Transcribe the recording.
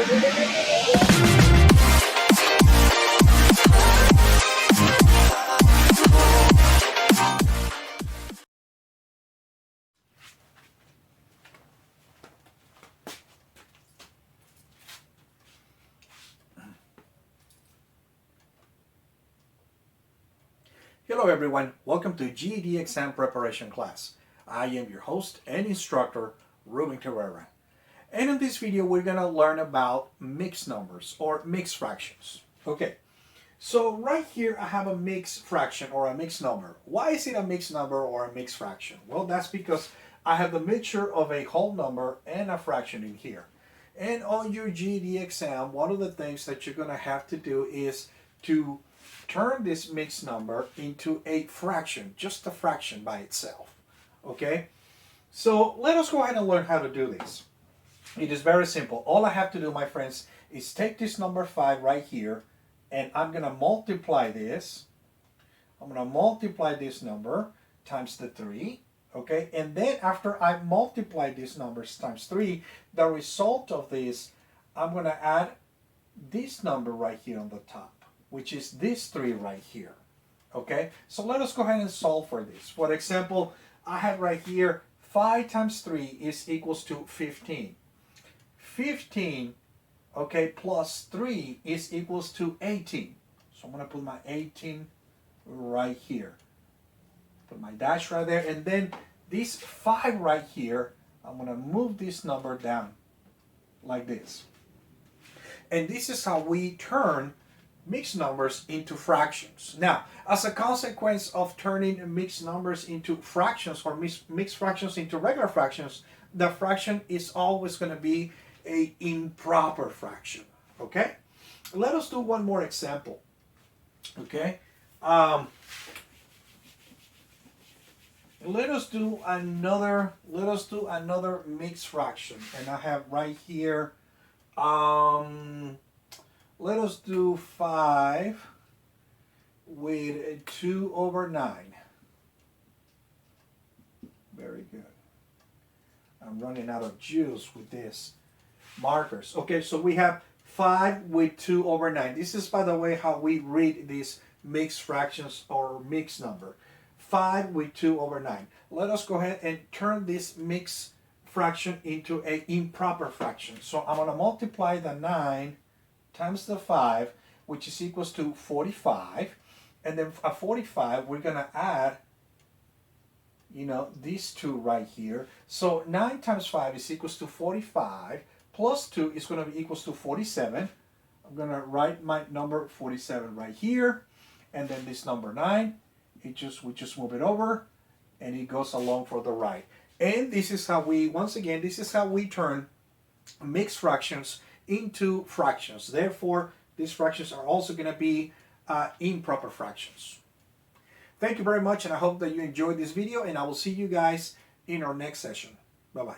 Hello everyone, welcome to GED exam preparation class. I am your host and instructor, Ruben Herrera. And in this video, we're gonna learn about mixed numbers or mixed fractions. Okay, so right here I have a mixed fraction or a mixed number. Why is it a mixed number or a mixed fraction? Well, that's because I have the mixture of a whole number and a fraction in here. And on your GED exam, one of the things that you're gonna have to do is to turn this mixed number into a fraction, just a fraction by itself. Okay, so let us go ahead and learn how to do this. It is very simple. All I have to do, my friends, is take this number 5 right here, and I'm going to multiply this. I'm going to multiply this number times the 3. Okay, and then after I multiply these numbers times 3, the result of this, I'm going to add this number right here on the top, which is this 3 right here. Okay, so let us go ahead and solve for this. For example, I have right here 5 times 3 is equals to 15. 15, okay, plus 3 is equals to 18. So I'm going to put my 18 right here. Put my dash right there, and then this 5 right here, I'm going to move this number down like this. And this is how we turn mixed numbers into fractions. Now, as a consequence of turning mixed numbers into fractions or mixed fractions into regular fractions, the fraction is always going to be an improper fraction. Okay? Let us do one more example. Okay? Let us do another mixed fraction. And I have right here let us do 5 with 2 over 9. Very good. I'm running out of juice with this markers. Okay, so we have 5 with 2 over 9. This is, by the way, how we read these mixed fractions or mixed number. 5 with 2 over 9. Let us go ahead and turn this mixed fraction into an improper fraction. So I'm going to multiply the 9 times the 5, which is equals to 45. And then at 45, we're going to add, these 2 right here. So 9 times 5 is equals to 45, plus 2 is going to be equals to 47. I'm going to write my number 47 right here. And then this number 9, we just move it over, and it goes along for the right. And this is how this is how we turn mixed fractions into fractions. Therefore, these fractions are also going to be improper fractions. Thank you very much, and I hope that you enjoyed this video, and I will see you guys in our next session. Bye-bye.